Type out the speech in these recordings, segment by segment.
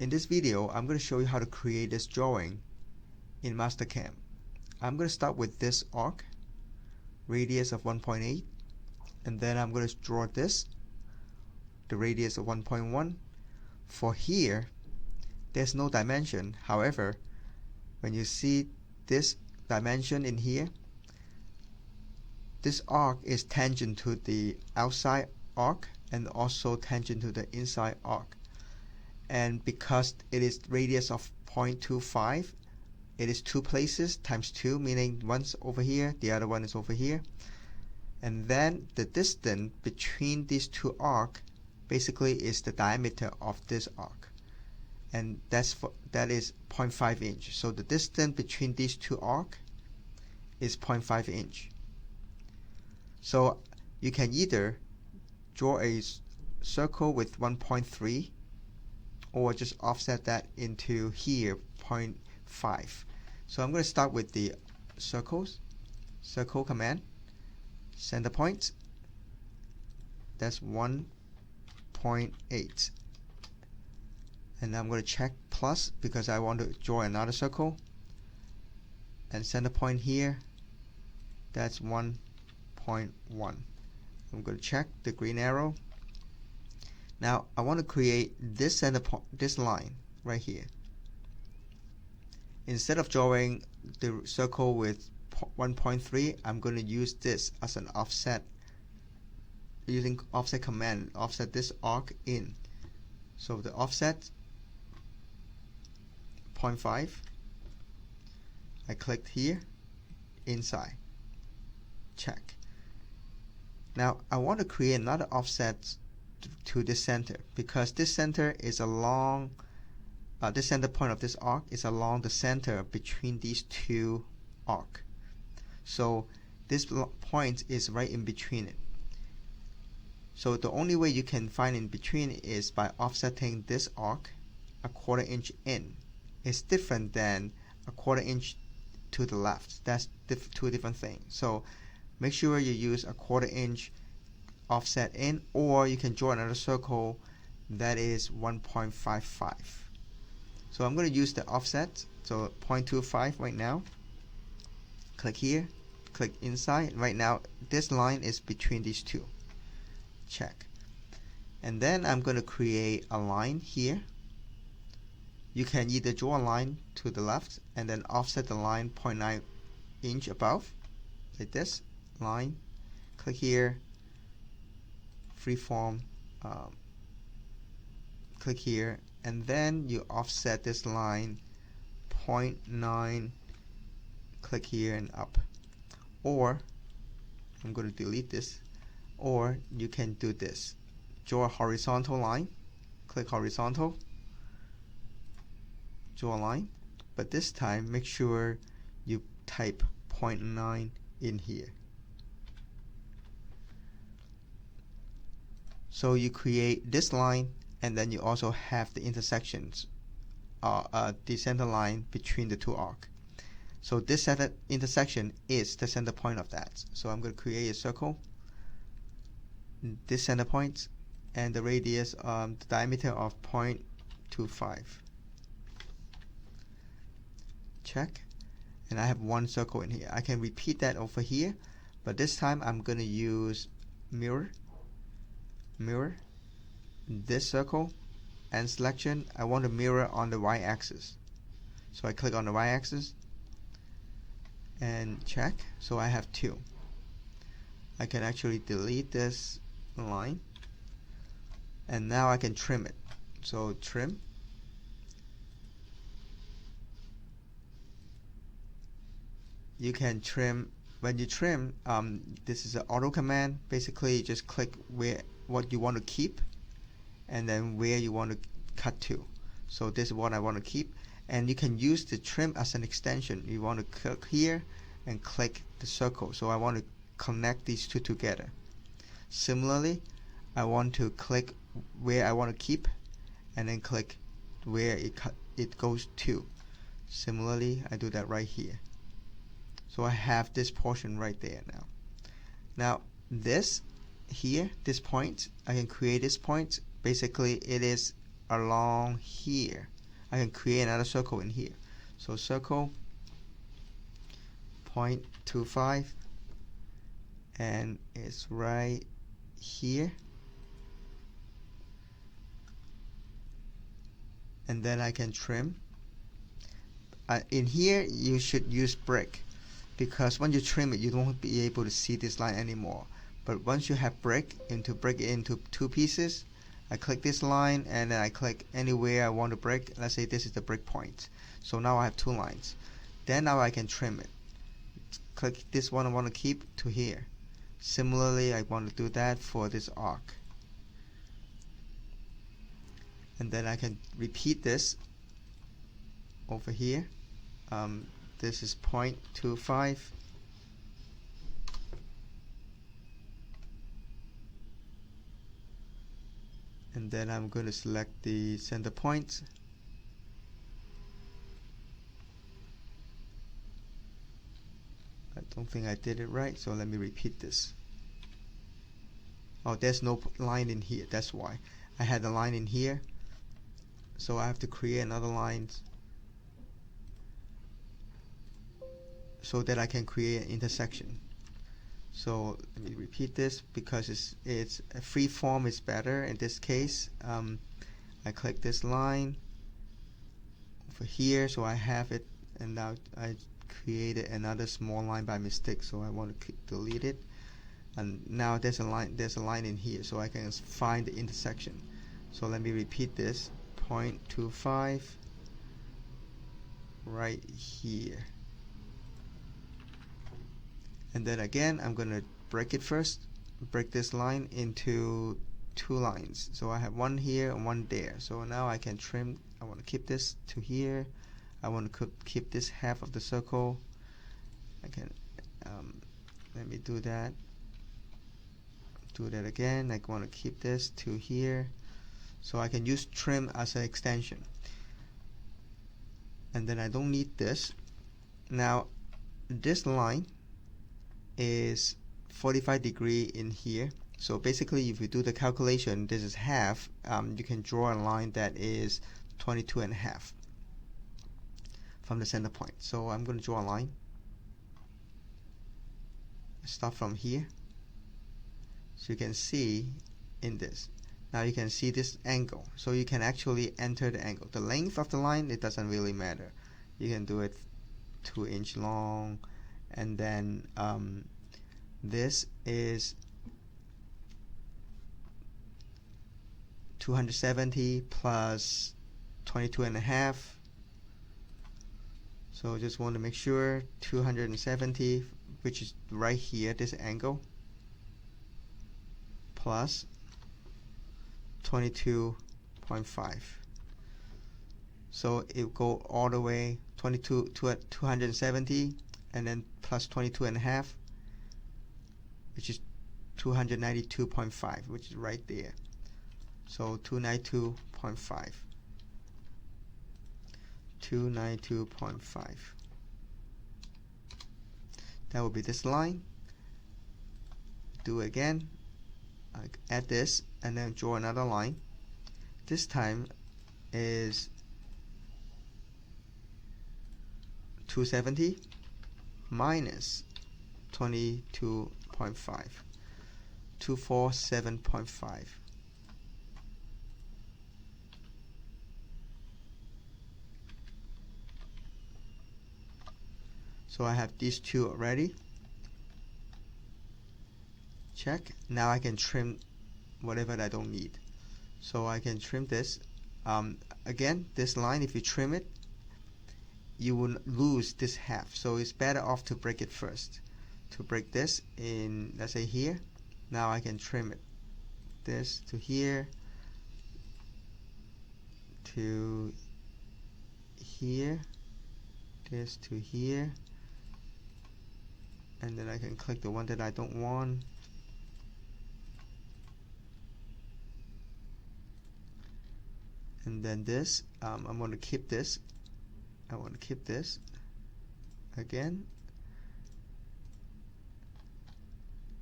In this video, I'm going to show you how to create this drawing in MasterCAM. I'm going to start with this arc, radius of 1.8, and then I'm going to draw this, the radius of 1.1. For here, there's no dimension. However, when you see this dimension in here, this arc is tangent to the outside arc and also tangent to the inside arc. And because it is radius of 0.25, it is two places times 2, meaning one's over here, the other one is over here. And then the distance between these two arcs basically is the diameter of this arc, and that is 0.5 inch. So the distance between these two arcs is 0.5 inch. So you can either draw a circle with 1.3 or just offset that into here 0.5. So I'm going to start with the circle command, center point, that's 1.8, and I'm going to check plus because I want to draw another circle, and center point here, that's 1.1. I'm going to check the green arrow. Now I want to create this center point, this line right here. Instead of drawing the circle with 1.3, I'm going to use this as an offset, using offset command, offset this arc in. So the offset 0.5, I clicked here, inside, check. Now I want to create another offset to this center, because this center is along this center point of this arc is along the center between these two arcs. So this point is right in between it. So the only way you can find in between is by offsetting this arc a 1/4 inch in. It's different than a 1/4 inch to the left. That's two different things. So make sure you use a 1/4 inch offset in, or you can draw another circle that is 1.55. So I'm going to use the offset, so 0.25 right now. Click here, click inside. Right now this line is between these two. Check. And then I'm going to create a line here. You can either draw a line to the left and then offset the line 0.9 inch above, like this line. Click here, freeform, click here, and then you offset this line 0.9, click here and up. Or I'm going to delete this, or you can do this, draw a horizontal line, click horizontal, draw a line, but this time make sure you type 0.9 in here. So you create this line, and then you also have the intersections, the center line between the two arcs. So this center intersection is the center point of that. So I'm going to create a circle, this center point, and the radius, the diameter of 0.25. Check. And I have one circle in here. I can repeat that over here, but this time I'm going to use mirror this circle, and selection, I want to mirror on the y-axis. So I click on the y-axis and check. So I have two. I can actually delete this line, and now I can trim it. So trim, you can trim. When you trim, this is an auto command. Basically you just click what you want to keep and then where you want to cut to. So this is what I want to keep, and you can use the trim as an extension. You want to click here and click the circle. So I want to connect these two together. Similarly, I want to click where I want to keep and then click where it goes to. Similarly, I do that right here. So I have this portion right there now. Now this here, this point, I can create this point. Basically it is along here. I can create another circle in here. So circle 0.25, and it's right here. And then I can trim. In here you should use brick, because when you trim it you won't be able to see this line anymore. But once you have break it into two pieces, I click this line and then I click anywhere I want to break. Let's say this is the break point. So now I have two lines. Then now I can trim it. Click this one I want to keep to here. Similarly, I want to do that for this arc. And then I can repeat this over here. This is 0.25. And then I'm going to select the center point. I don't think I did it right, so let me repeat this. Oh, there's no line in here, that's why. I had a line in here, so I have to create another line so that I can create an intersection. So let me repeat this, because it's a free form is better in this case. I click this line over here, so I have it, and now I created another small line by mistake, so I want to delete it. And now there's a line in here, so I can find the intersection. So let me repeat this, 0.25 right here. And then again, I'm going to break it first. Break this line into two lines. So I have one here and one there. So now I can trim. I want to keep this to here. I want to keep this half of the circle. I can, let me do that. Do that again. I want to keep this to here. So I can use trim as an extension. And then I don't need this. Now, this line is 45 degree in here. So basically, if you do the calculation, this is half. You can draw a line that is 22.5 from the center point. So I'm going to draw a line. Start from here. So you can see in this. Now you can see this angle. So you can actually enter the angle. The length of the line, it doesn't really matter. You can do it 2 inch long. And then this is 270 plus 22.5. So just want to make sure 270, which is right here, this angle, plus 22.5. So it will go all the way 270, and then plus 22.5, which is 292.5, which is right there. So 292.5. 292.5. That will be this line. Do it again. Add this and then draw another line. This time is 270 minus 22.5, 247.5. So I have these two already. Check. Now I can trim whatever I don't need. So I can trim this. Again, this line, if you trim it, you will lose this half. So it's better off to break it first. To break this in, let's say here. Now I can trim it. This to here, to here, this to here, and then I can click the one that I don't want. And then this, I'm going to keep this. I want to keep this again.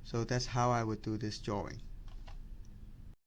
So that's how I would do this drawing.